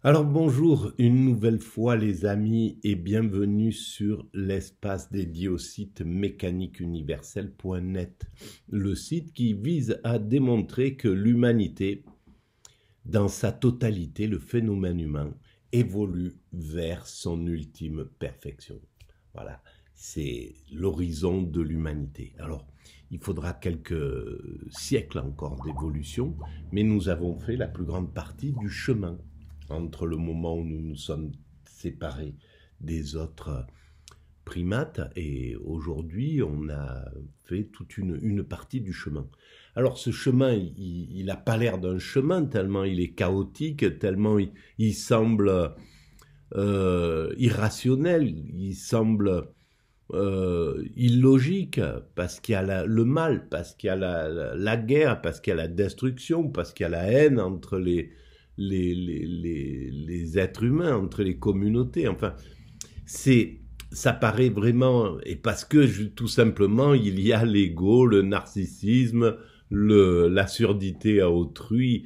Alors bonjour une nouvelle fois les amis et bienvenue sur l'espace dédié au site mécaniqueuniverselle.net, le site qui vise à démontrer que l'humanité, dans sa totalité, le phénomène humain, évolue vers son ultime perfection. Voilà, c'est l'horizon de l'humanité. Alors, il faudra quelques siècles encore d'évolution, mais nous avons fait la plus grande partie du chemin entre le moment où nous nous sommes séparés des autres primates et aujourd'hui on a fait toute une partie du chemin. Alors ce chemin, il n'a pas l'air d'un chemin tellement il est chaotique, tellement il semble irrationnel, il semble illogique, parce qu'il y a le mal, parce qu'il y a la guerre, parce qu'il y a la destruction, parce qu'il y a la haine entre les êtres humains, entre les communautés. Enfin, ça paraît vraiment, et parce que tout simplement, il y a l'ego, le narcissisme, la surdité à autrui,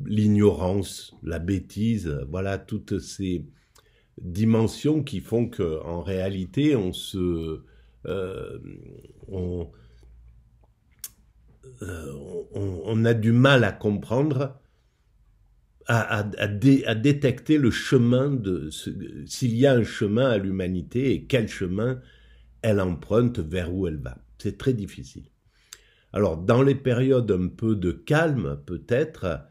l'ignorance, la bêtise, voilà, toutes ces dimensions qui font qu'en réalité, euh, on, on a du mal à comprendre, à détecter le chemin s'il y a un chemin à l'humanité et quel chemin elle emprunte, vers où elle va. C'est très difficile. Alors, dans les périodes un peu de calme, peut-être,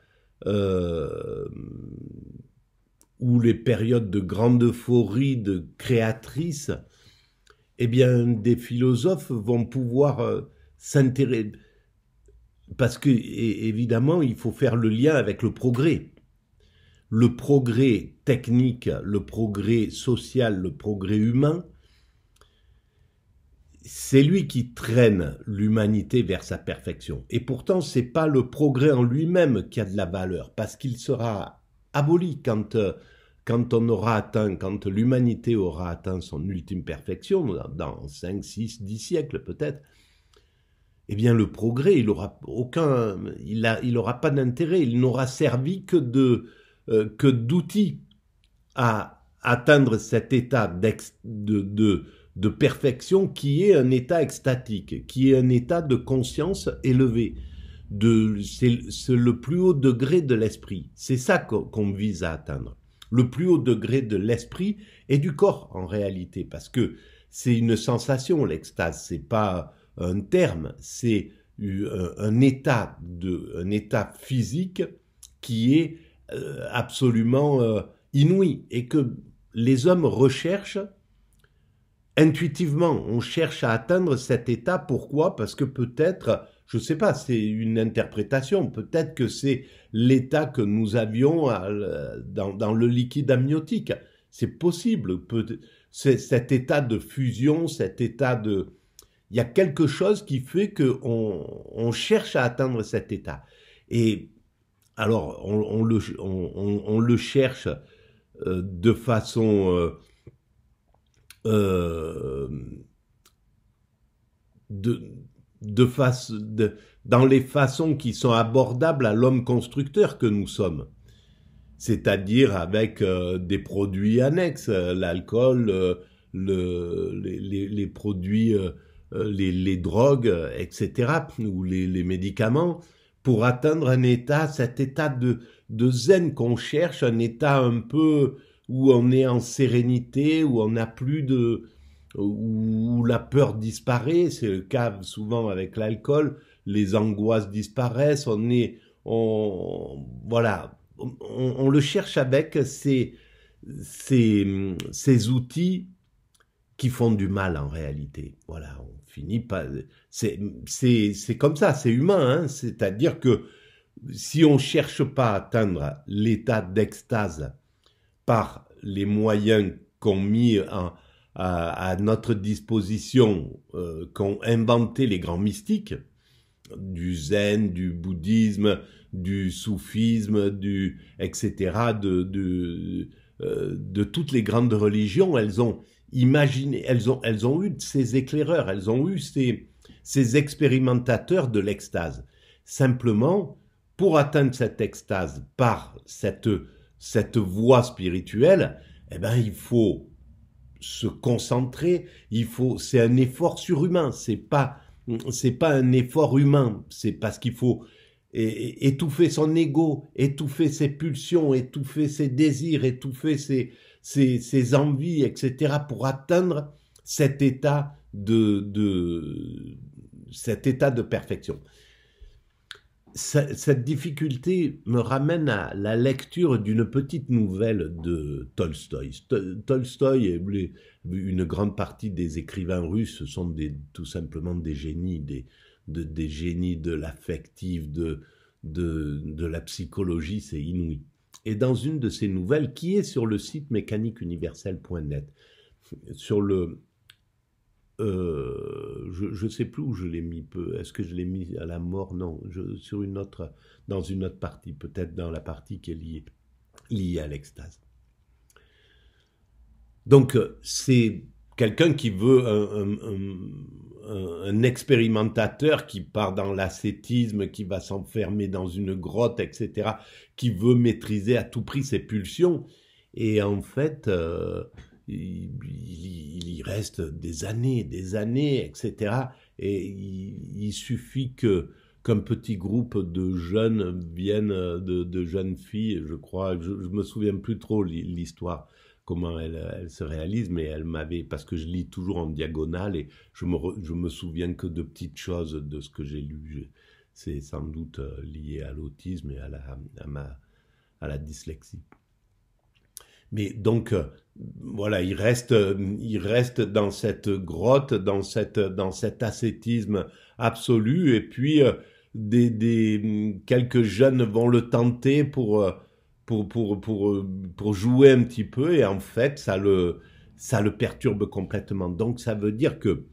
ou les périodes de grande euphorie, de créatrice, eh bien, des philosophes vont pouvoir s'intéresser, parce que, évidemment, il faut faire le lien avec le progrès. Le progrès technique, le progrès social, le progrès humain, c'est lui qui traîne l'humanité vers sa perfection. Et pourtant, c'est pas le progrès en lui-même qui a de la valeur, parce qu'il sera aboli quand on aura atteint, quand l'humanité aura atteint son ultime perfection, dans 5, 6, 10 siècles peut-être. Eh bien, le progrès, il aura pas d'intérêt, il n'aura servi que d'outil à atteindre cet état de perfection qui est un état extatique, qui est un état de conscience élevé. C'est le plus haut degré de l'esprit. C'est ça qu'on vise à atteindre. Le plus haut degré de l'esprit et du corps en réalité, parce que c'est une sensation, l'extase, c'est pas un terme, c'est un état physique qui est absolument inouï et que les hommes recherchent intuitivement. On cherche à atteindre cet état. Pourquoi? Parce que peut-être, je ne sais pas, c'est une interprétation, peut-être que c'est l'état que nous avions dans le liquide amniotique. C'est possible, c'est cet état de fusion, cet état de... Il y a quelque chose qui fait qu'on cherche à atteindre cet état. Et alors, on le cherche de façon... dans les façons qui sont abordables à l'homme constructeur que nous sommes. C'est-à-dire avec des produits annexes, l'alcool, les produits, les drogues, etc., ou les médicaments, pour atteindre cet état de zen qu'on cherche, un état un peu où on est en sérénité, où on n'a plus où la peur disparaît, c'est le cas souvent avec l'alcool, les angoisses disparaissent, voilà, on le cherche avec ces outils qui font du mal en réalité. Voilà, on finit par... C'est comme ça, c'est humain, hein, c'est-à-dire que si on cherche pas à atteindre l'état d'extase par les moyens qu'ont mis à notre disposition, qu'ont inventé les grands mystiques, du zen, du bouddhisme, du soufisme, etc., de toutes les grandes religions, elles ont imaginé, elles ont eu ces éclaireurs, elles ont eu ces expérimentateurs de l'extase. Simplement, pour atteindre cette extase par cette cette voie spirituelle, eh ben, il faut se concentrer, c'est un effort surhumain, c'est pas un effort humain, c'est parce qu'il faut étouffer son ego, étouffer ses pulsions, étouffer ses désirs, étouffer ses envies, etc., pour atteindre cet état cet état de perfection. Cette difficulté me ramène à la lecture d'une petite nouvelle de Tolstoï. Tolstoï et une grande partie des écrivains russes sont tout simplement des génies, des génies de l'affectif, de la psychologie, c'est inouï. Et dans une de ces nouvelles, qui est sur le site mécaniqueuniverselle.net, sur le je ne sais plus où je l'ai mis. Est-ce que je l'ai mis à la mort? Non, dans une autre partie, peut-être dans la partie qui est liée à l'extase. Donc, c'est quelqu'un qui veut un expérimentateur qui part dans l'ascétisme, qui va s'enfermer dans une grotte, etc., qui veut maîtriser à tout prix ses pulsions. Et en fait, il y reste des années, etc. Et il suffit qu'un petit groupe de jeunes viennent, de jeunes filles, je crois, je me souviens plus trop l'histoire, comment elle se réalise, mais elle m'avait, parce que je lis toujours en diagonale et je me souviens que de petites choses de ce que j'ai lu. C'est sans doute lié à l'autisme et à la dyslexie. Mais donc, voilà, il reste dans cette grotte, dans cet ascétisme absolu, et puis quelques jeunes vont le tenter pour jouer un petit peu, et en fait, ça le perturbe complètement. Donc, ça veut dire que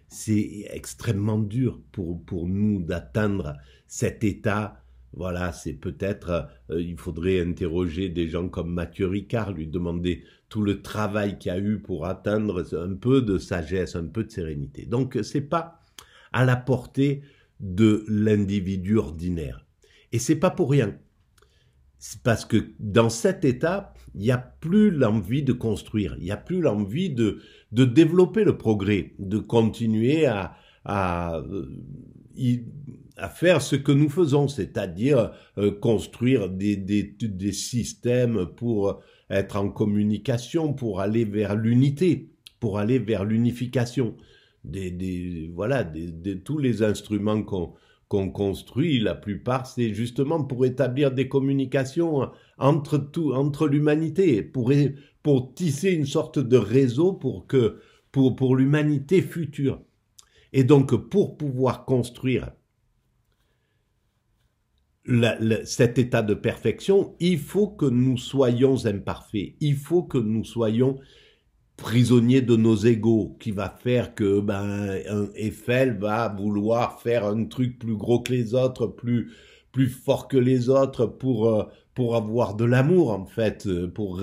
c'est extrêmement dur pour nous d'atteindre cet état. Voilà, c'est peut-être, il faudrait interroger des gens comme Mathieu Ricard, lui demander tout le travail qu'il y a eu pour atteindre un peu de sagesse, un peu de sérénité. Donc, c'est pas à la portée de l'individu ordinaire. Et c'est pas pour rien. C'est parce que dans cet état, il n'y a plus l'envie de construire, il n'y a plus l'envie de développer le progrès, de continuer à faire ce que nous faisons, c'est-à-dire construire des systèmes pour être en communication, pour aller vers l'unité, pour aller vers l'unification. Tous les instruments qu'on construit, la plupart, c'est justement pour établir des communications entre l'humanité, pour tisser une sorte de réseau pour l'humanité future. Et donc, pour pouvoir construire cet état de perfection, il faut que nous soyons imparfaits, il faut que nous soyons prisonniers de nos égos, qui va faire que un Eiffel va vouloir faire un truc plus gros que les autres, plus fort que les autres, pour avoir de l'amour, en fait, pour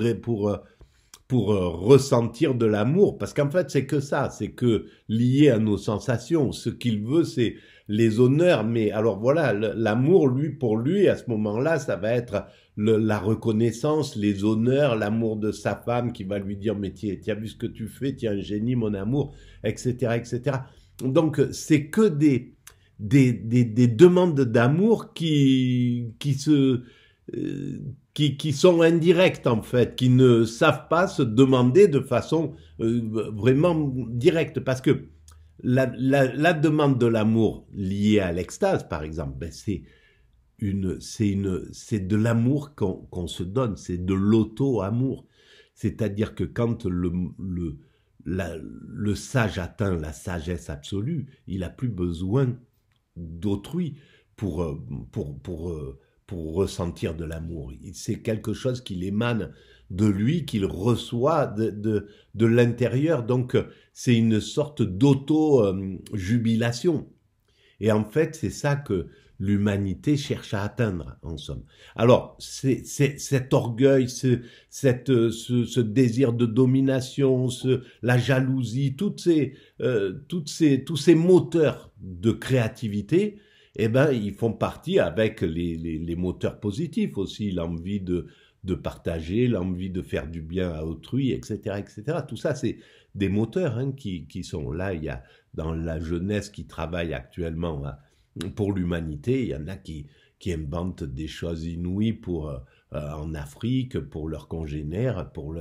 ressentir de l'amour, parce qu'en fait c'est que ça, c'est que lié à nos sensations. Ce qu'il veut, c'est les honneurs, mais alors voilà, l'amour, pour lui, à ce moment-là, ça va être la reconnaissance, les honneurs, l'amour de sa femme qui va lui dire, mais tu as vu ce que tu fais, tu es un génie, mon amour, etc., etc. Donc c'est que des demandes d'amour qui sont indirectes, en fait, qui ne savent pas se demander de façon vraiment directe, parce que la demande de l'amour liée à l'extase, par exemple, c'est de l'amour qu'on se donne, c'est de l'auto-amour. C'est-à-dire que quand le sage atteint la sagesse absolue, il n'a plus besoin d'autrui pour ressentir de l'amour. C'est quelque chose qui émane de lui, qu'il reçoit de l'intérieur. Donc, c'est une sorte d'auto-jubilation. Et en fait, c'est ça que l'humanité cherche à atteindre, en somme. Alors, c'est cet orgueil, ce désir de domination, la jalousie, tous ces moteurs de créativité, eh ben, ils font partie avec les moteurs positifs aussi, l'envie de de partager, l'envie de faire du bien à autrui, etc., etc. Tout ça, c'est des moteurs hein, qui sont là. Il y a dans la jeunesse qui travaille actuellement hein, pour l'humanité, il y en a qui inventent des choses inouïes en Afrique, pour leurs congénères, pour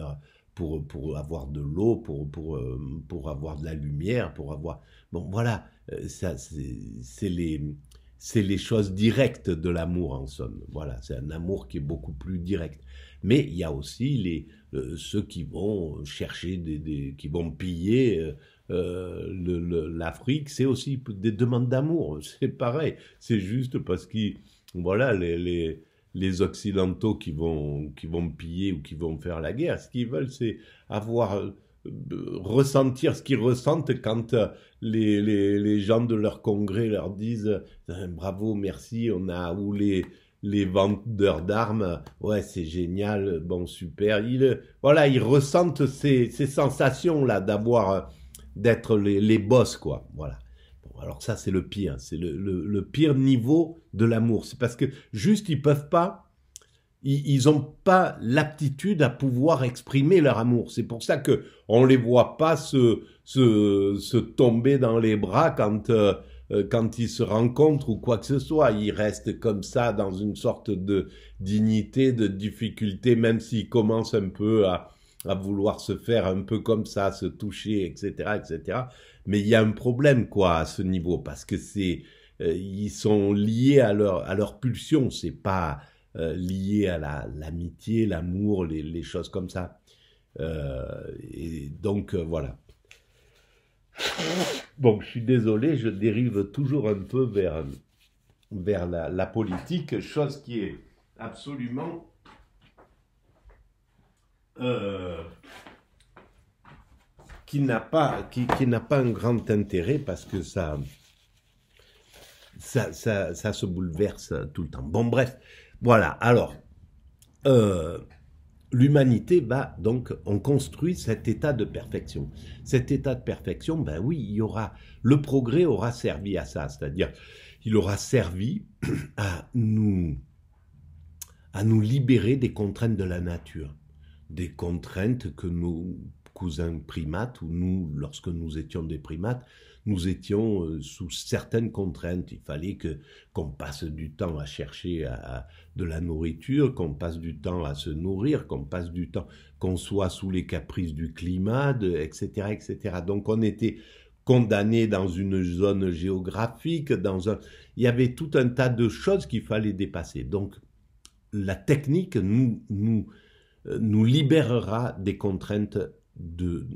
avoir de l'eau, pour avoir de la lumière, pour avoir... Bon, voilà, ça, c'est les choses directes de l'amour, en somme. Voilà, c'est un amour qui est beaucoup plus direct. Mais il y a aussi ceux qui vont chercher, qui vont piller l'Afrique, c'est aussi des demandes d'amour. C'est pareil, c'est juste parce qu'ils... Voilà, les Occidentaux qui vont piller ou qui vont faire la guerre, ce qu'ils veulent, c'est avoir, ressentir ce qu'ils ressentent quand les gens de leur congrès leur disent bravo, merci, on a, ou les vendeurs d'armes, ouais, c'est génial, bon, super. Voilà, ils ressentent ces sensations-là d'être les boss, quoi. Voilà. Alors ça, c'est le pire. C'est le pire niveau de l'amour. C'est parce que juste, ils peuvent pas, ils ont pas l'aptitude à pouvoir exprimer leur amour. C'est pour ça que on les voit pas se tomber dans les bras quand ils se rencontrent ou quoi que ce soit. Ils restent comme ça dans une sorte de dignité, de difficulté, même s'ils commencent un peu à vouloir se faire un peu comme ça, se toucher, etc., etc. Mais il y a un problème, quoi, à ce niveau, parce que ils sont liés à leur pulsion, c'est pas lié à l'amitié, l'amour, les choses comme ça. Et donc, voilà. Bon, je suis désolé, je dérive toujours un peu vers la politique, chose qui est absolument... qui n'a pas un grand intérêt parce que ça se bouleverse tout le temps. Bon, bref, voilà. Alors, l'humanité va donc, on construit cet état de perfection. Cet état de perfection, ben oui, le progrès aura servi à ça, c'est-à-dire, il aura servi à nous libérer des contraintes de la nature, des contraintes que nos cousins primates, ou nous, lorsque nous étions des primates, nous étions sous certaines contraintes. Il fallait qu'on passe du temps à chercher de la nourriture, qu'on passe du temps à se nourrir, qu'on passe du temps, qu'on soit sous les caprices du climat, etc., etc. Donc on était condamnés dans une zone géographique, il y avait tout un tas de choses qu'il fallait dépasser. Donc la technique nous libérera des contraintes de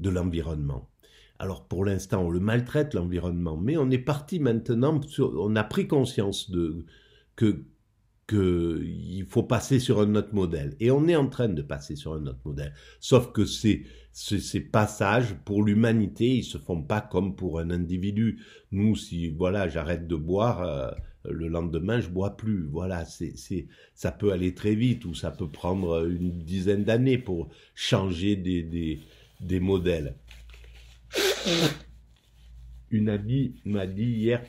l'environnement. Alors pour l'instant, on le maltraite, l'environnement, mais on est parti maintenant, on a pris conscience qu'il faut passer sur un autre modèle. Et on est en train de passer sur un autre modèle. Sauf que ces passages, pour l'humanité, ils se font pas comme pour un individu. Nous, si voilà, j'arrête de boire, le lendemain, je bois plus. Voilà, ça peut aller très vite ou ça peut prendre une dizaine d'années pour changer des modèles. Une amie m'a dit hier,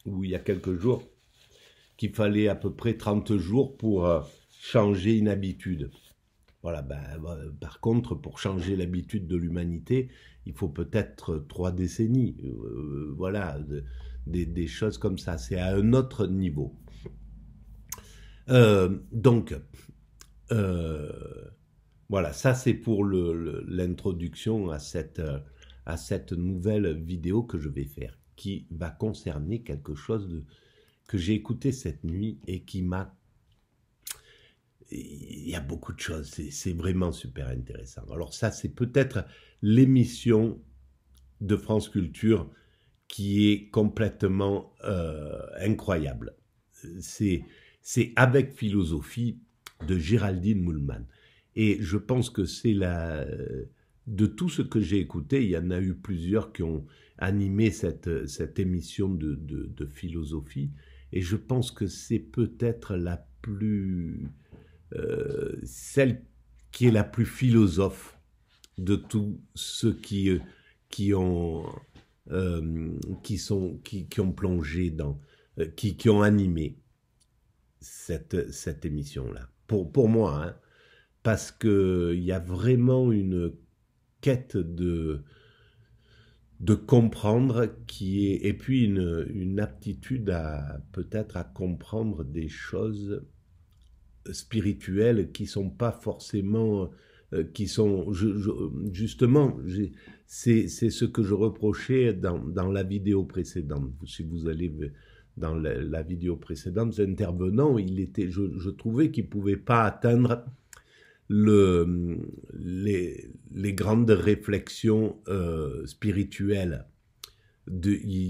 ou il y a quelques jours, qu'il fallait à peu près 30 jours pour changer une habitude. Voilà, par contre, pour changer l'habitude de l'humanité, il faut peut-être 3 décennies. Voilà, des choses comme ça. C'est à un autre niveau. Donc, voilà, ça c'est pour l'introduction à cette nouvelle vidéo que je vais faire, qui va concerner quelque chose que j'ai écouté cette nuit et qui m'a... Il y a beaucoup de choses, c'est vraiment super intéressant. Alors ça, c'est peut-être l'émission de France Culture qui est complètement incroyable. C'est Avec philosophie de Géraldine Moulman. Et je pense que c'est de tout ce que j'ai écouté, il y en a eu plusieurs qui ont animé cette émission de philosophie, et je pense que c'est peut-être celle qui est la plus philosophe de tous ceux qui ont plongé qui ont animé cette émission-là. pour moi, hein, parce qu'il y a vraiment une quête de comprendre et puis une aptitude peut-être à comprendre des choses spirituelles qui sont pas forcément qui sont justement c'est ce que je reprochais dans la vidéo précédente. Si vous allez dans la vidéo précédente, l'intervenant, je trouvais qu'il pouvait pas atteindre les grandes réflexions spirituelles.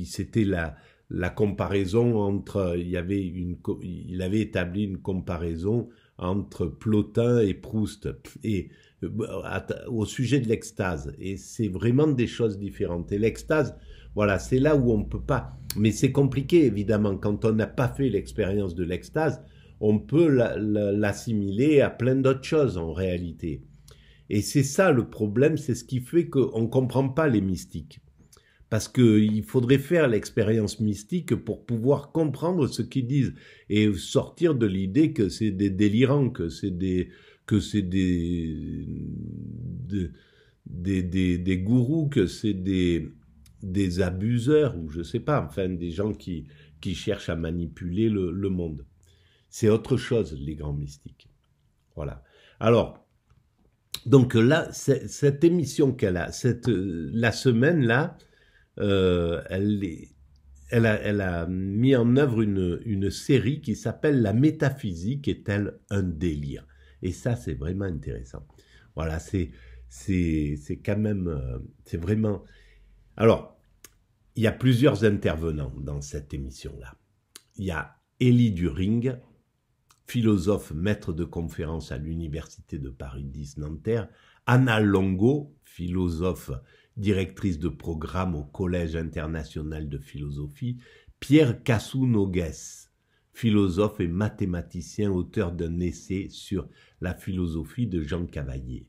C'était la comparaison entre, il avait établi une comparaison entre Plotin et Proust, et au sujet de l'extase. Et c'est vraiment des choses différentes. Et l'extase, voilà, c'est là où on peut pas. Mais c'est compliqué, évidemment, quand on n'a pas fait l'expérience de l'extase, on peut l'assimiler à plein d'autres choses en réalité. Et c'est ça le problème, c'est ce qui fait qu'on ne comprend pas les mystiques. Parce qu'il faudrait faire l'expérience mystique pour pouvoir comprendre ce qu'ils disent et sortir de l'idée que c'est des délirants, que c'est des gourous, que c'est des abuseurs, ou je sais pas, enfin des gens qui cherchent à manipuler le monde. C'est autre chose, les grands mystiques. Voilà. Alors, donc là, cette émission qu'elle a, la semaine là, elle a mis en œuvre une série qui s'appelle La métaphysique est-elle un délire? Et ça, c'est vraiment intéressant. Voilà, c'est quand même, c'est vraiment. Alors, il y a plusieurs intervenants dans cette émission-là. Il y a Élie During, philosophe, maître de conférence à l'Université de Paris 10 Nanterre, Anna Longo, philosophe, directrice de programme au Collège international de philosophie, Pierre Cassou-Nogues, philosophe et mathématicien, auteur d'un essai sur la philosophie de Jean Cavaillés.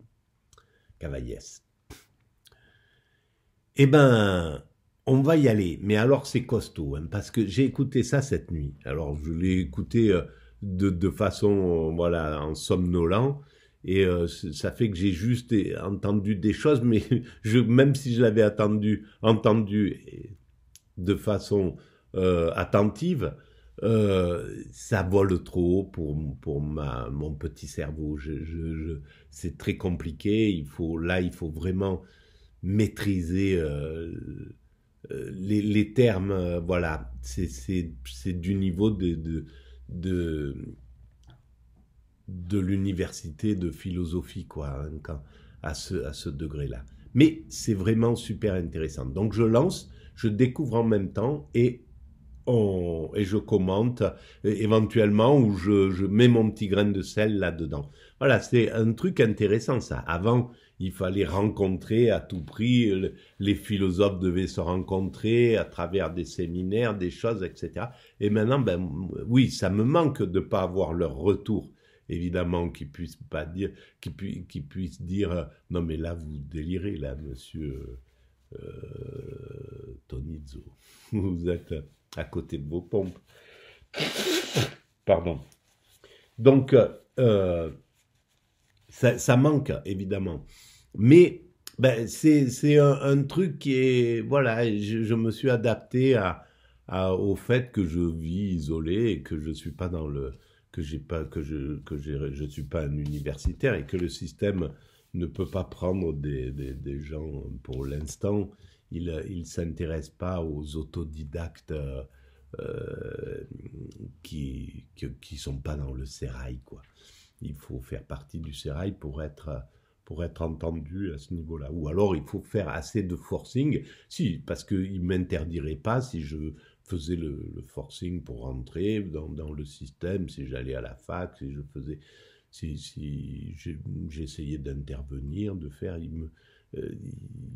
Eh ben, on va y aller, mais alors c'est costaud, hein, parce que j'ai écouté ça cette nuit. Alors je l'ai écouté de façon, voilà, en somnolent, et ça fait que j'ai juste entendu des choses, mais même si je l'avais entendu de façon attentive, ça vole trop haut pour mon petit cerveau. C'est très compliqué. Il faut vraiment maîtriser les termes. Voilà, c'est du niveau de l'université de philosophie, quoi, hein, à ce degré-là. Mais c'est vraiment super intéressant. Donc je découvre en même temps et je commente éventuellement, ou je mets mon petit grain de sel là-dedans. Voilà, c'est un truc intéressant ça. Avant, il fallait rencontrer à tout prix, les philosophes devaient se rencontrer à travers des séminaires, des choses, etc. Et maintenant, ben oui, ça me manque de pas avoir leur retour. Évidemment, qu'ils puissent pas dire, qu'ils puissent dire, non mais là vous délirez là, monsieur Tonizzo, vous êtes à côté de vos pompes. Pardon. Donc ça manque évidemment, mais ben c'est un truc qui est, voilà, je me suis adapté au fait que je vis isolé et que je suis pas dans le je suis pas un universitaire et que le système ne peut pas prendre des gens pour l'instant. Il s'intéresse pas aux autodidactes qui sont pas dans le sérail, quoi. Il faut faire partie du sérail pour être entendu à ce niveau-là. Ou alors il faut faire assez de forcing, parce qu'ils m'interdiraient pas si je faisais le forcing pour rentrer dans le système, si j'allais à la fac, si j'essayais d'intervenir, de faire, il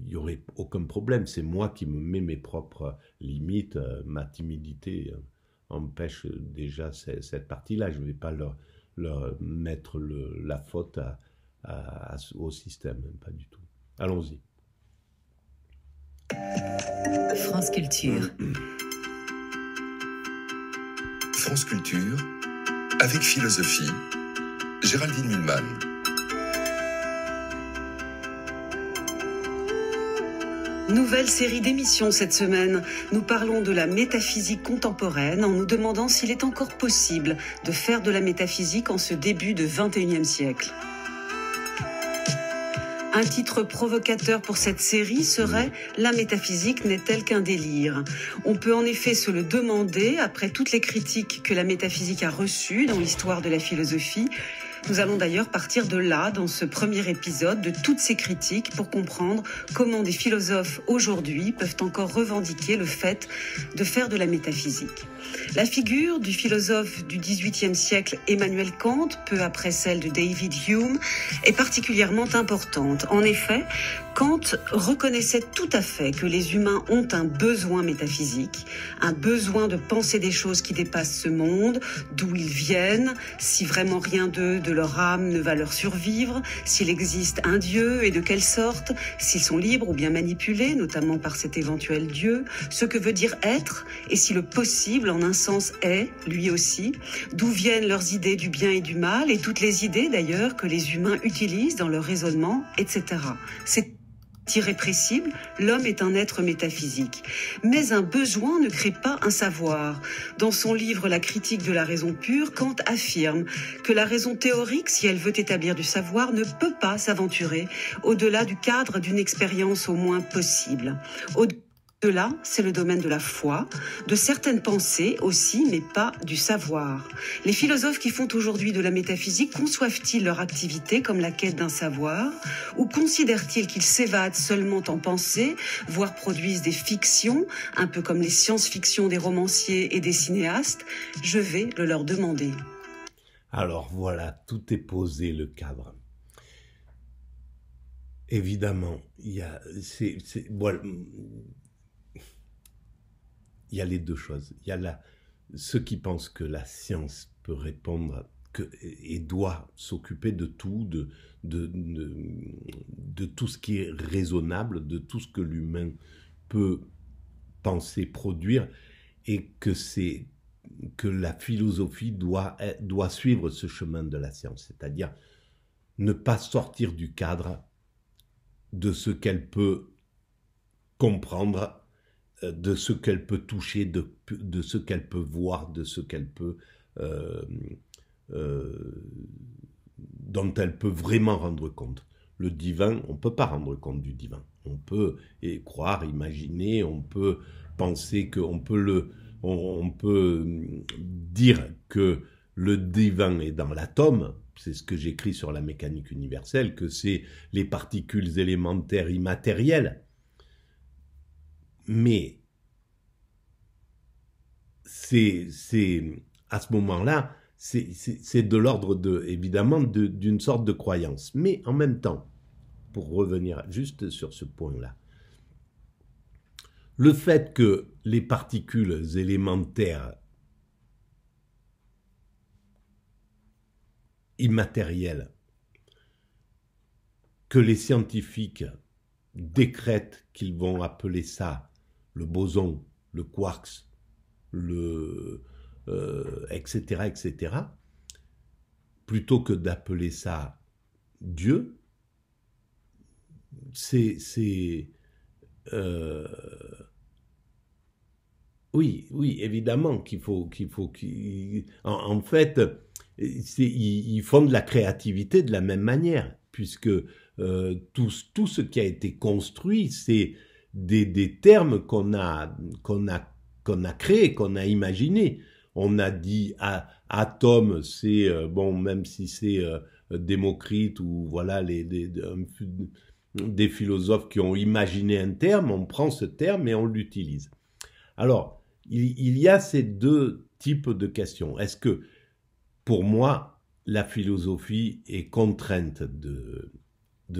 y aurait aucun problème. C'est moi qui me mets mes propres limites. Ma timidité empêche déjà cette partie-là. Je ne vais pas leur mettre la faute au système, pas du tout. Allons-y. France Culture. France Culture, avec philosophie, Géraldine Mühlmann. Nouvelle série d'émissions cette semaine. Nous parlons de la métaphysique contemporaine en nous demandant s'il est encore possible de faire de la métaphysique en ce début de XXIe siècle. Un titre provocateur pour cette série serait « La métaphysique n'est-elle qu'un délire ?» On peut en effet se le demander après toutes les critiques que la métaphysique a reçues dans l'histoire de la philosophie. Nous allons d'ailleurs partir de là, dans ce premier épisode, de toutes ces critiques pour comprendre comment des philosophes aujourd'hui peuvent encore revendiquer le fait de faire de la métaphysique. La figure du philosophe du XVIIIe siècle Emmanuel Kant, peu après celle de David Hume, est particulièrement importante. En effet, Kant reconnaissait tout à fait que les humains ont un besoin métaphysique, un besoin de penser des choses qui dépassent ce monde, d'où ils viennent, si vraiment rien d'eux, de leur âme ne va leur survivre, s'il existe un Dieu et de quelle sorte, s'ils sont libres ou bien manipulés, notamment par cet éventuel Dieu, ce que veut dire être, et si le possible en un sens est, lui aussi, d'où viennent leurs idées du bien et du mal, et toutes les idées d'ailleurs que les humains utilisent dans leur raisonnement, etc. C'est irrépressible, l'homme est un être métaphysique. Mais un besoin ne crée pas un savoir. Dans son livre La critique de la raison pure, Kant affirme que la raison théorique, si elle veut établir du savoir, ne peut pas s'aventurer au-delà du cadre d'une expérience au moins possible. Au-delà, c'est le domaine de la foi, de certaines pensées aussi, mais pas du savoir. Les philosophes qui font aujourd'hui de la métaphysique conçoivent-ils leur activité comme la quête d'un savoir, ou considèrent-ils qu'ils s'évadent seulement en pensée, voire produisent des fictions, un peu comme les science-fictions des romanciers et des cinéastes? Je vais le leur demander. Alors voilà, tout est posé, le cadre. Évidemment, voilà. Il y a les deux choses. Il y a ceux qui pensent que la science peut répondre et doit s'occuper de tout, de tout ce qui est raisonnable, de tout ce que l'humain peut penser, produire, et que la philosophie doit suivre ce chemin de la science, c'est-à-dire ne pas sortir du cadre de ce qu'elle peut comprendre, de ce qu'elle peut toucher, de ce qu'elle peut voir, de ce qu'elle peut, dont elle peut vraiment rendre compte. Le divin, on ne peut pas rendre compte du divin. On peut croire, imaginer, on peut penser on peut dire que le divin est dans l'atome. C'est ce que j'écris sur la mécanique universelle, que c'est les particules élémentaires immatérielles. Mais c'est à ce moment-là, c'est de l'ordre évidemment d'une sorte de croyance. Mais en même temps, pour revenir juste sur ce point-là, le fait que les particules élémentaires immatérielles, que les scientifiques décrètent qu'ils vont appeler ça le boson, le quarks, etc., etc., plutôt que d'appeler ça Dieu, oui, évidemment qu'il faut en fait, ils font de la créativité de la même manière, puisque tout ce qui a été construit, c'est des termes qu'on a créés, qu'on a imaginés. On a dit atome, c'est même si c'est Démocrite ou voilà des philosophes qui ont imaginé un terme, on prend ce terme et on l'utilise. Alors, il y a ces deux types de questions. Est-ce que, pour moi, la philosophie est contrainte de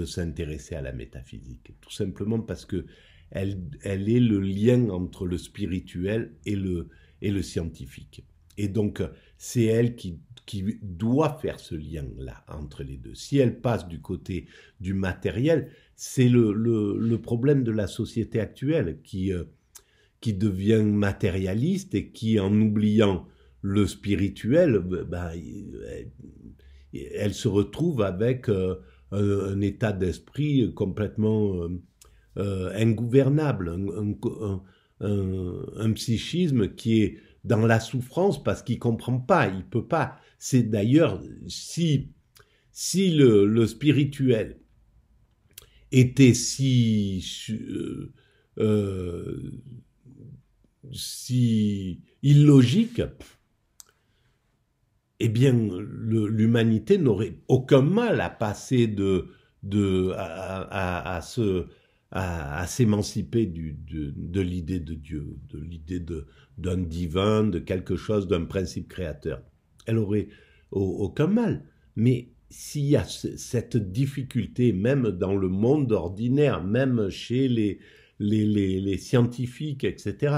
s'intéresser à la métaphysique? Tout simplement parce que elle est le lien entre le spirituel et le scientifique. Et donc, c'est elle qui doit faire ce lien-là entre les deux. Si elle passe du côté du matériel, c'est le problème de la société actuelle qui devient matérialiste et qui, en oubliant le spirituel, elle se retrouve avec un état d'esprit complètement ingouvernable, un psychisme qui est dans la souffrance parce qu'il comprend pas, il peut pas. C'est d'ailleurs si le spirituel était si illogique, eh bien, l'humanité n'aurait aucun mal à passer à s'émanciper de l'idée de Dieu, de l'idée d'un divin, de quelque chose, d'un principe créateur. Elle aurait aucun mal. Mais s'il y a cette difficulté, même dans le monde ordinaire, même chez les scientifiques, etc.,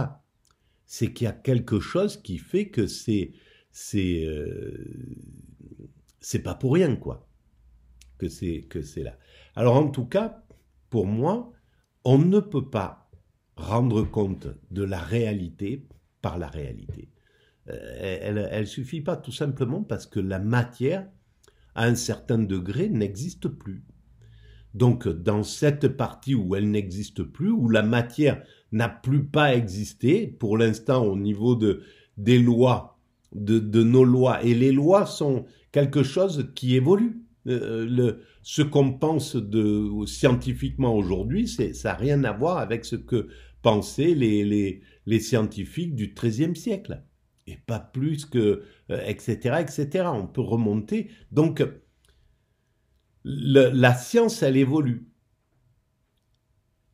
c'est qu'il y a quelque chose qui fait que c'est pas pour rien, quoi, que c'est là. Alors en tout cas, pour moi, on ne peut pas rendre compte de la réalité par la réalité. Elle suffit pas, tout simplement parce que la matière, à un certain degré, n'existe plus. Donc, dans cette partie où elle n'existe plus, où la matière n'a plus pas existé, pour l'instant, au niveau des lois, de nos lois, et les lois sont quelque chose qui évolue. Ce qu'on pense scientifiquement aujourd'hui, ça n'a rien à voir avec ce que pensaient les scientifiques du XIIIe siècle. Et pas plus que, etc., etc. On peut remonter. Donc, la science, elle évolue.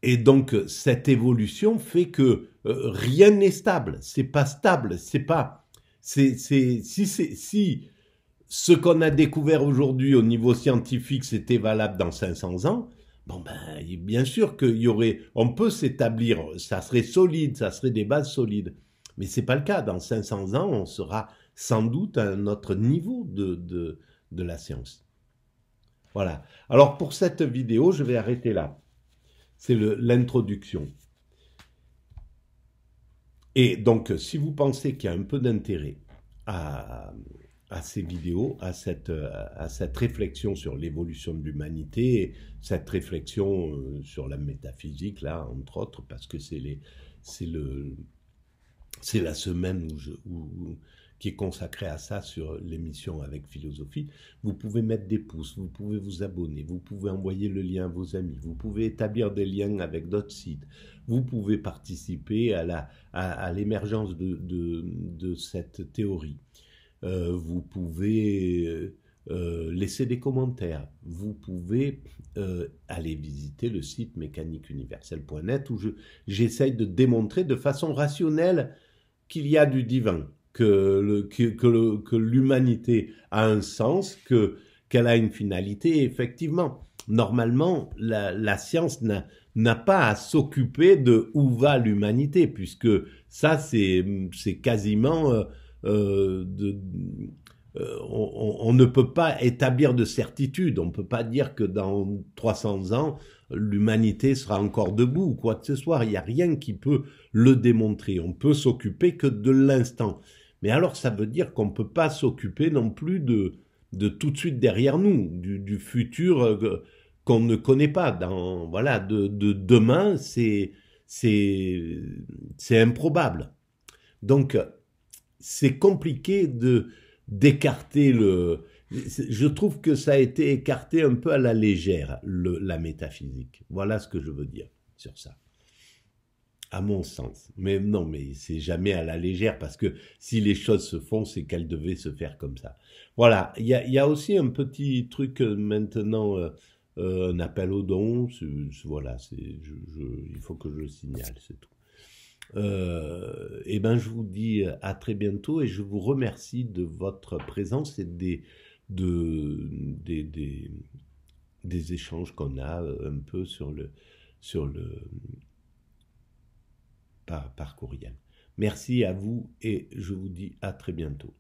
Et donc, cette évolution fait que rien n'est stable. C'est pas stable. C'est pas. Si ce qu'on a découvert aujourd'hui au niveau scientifique, c'était valable dans 500 ans, bon ben, bien sûr qu'il y aurait, on peut s'établir, ça serait solide, ça serait des bases solides. Mais c'est pas le cas. Dans 500 ans, on sera sans doute à un autre niveau de la science. Voilà. Alors pour cette vidéo, je vais arrêter là. C'est l'introduction. Et donc, si vous pensez qu'il y a un peu d'intérêt à ces vidéos, à cette réflexion sur l'évolution de l'humanité, cette réflexion sur la métaphysique, là, entre autres, parce que c'est la semaine qui est consacrée à ça sur l'émission Avec Philosophie. Vous pouvez mettre des pouces, vous pouvez vous abonner, vous pouvez envoyer le lien à vos amis, vous pouvez établir des liens avec d'autres sites, vous pouvez participer à l'émergence de cette théorie. Vous pouvez laisser des commentaires, vous pouvez aller visiter le site mécaniqueuniverselle.net où j'essaye de démontrer de façon rationnelle qu'il y a du divin, que l'humanité a un sens, qu'elle a une finalité. Et effectivement, normalement, la science n'a pas à s'occuper de où va l'humanité, puisque ça, c'est quasiment... on ne peut pas établir de certitude. On ne peut pas dire que dans 300 ans, l'humanité sera encore debout ou quoi que ce soit. Il n'y a rien qui peut le démontrer. On peut s'occuper que de l'instant. Mais alors, ça veut dire qu'on ne peut pas s'occuper non plus de tout de suite derrière nous, du futur qu'on ne connaît pas. De demain, c'est improbable. Donc, c'est compliqué d'écarter je trouve que ça a été écarté un peu à la légère, la métaphysique. Voilà ce que je veux dire sur ça. À mon sens. Mais non, mais c'est jamais à la légère, parce que si les choses se font, c'est qu'elles devaient se faire comme ça. Voilà. Il y a aussi un petit truc maintenant, un appel aux dons. Voilà, il faut que je le signale, c'est tout. Et ben, je vous dis à très bientôt et je vous remercie de votre présence et des échanges qu'on a un peu par courriel. Merci à vous et je vous dis à très bientôt.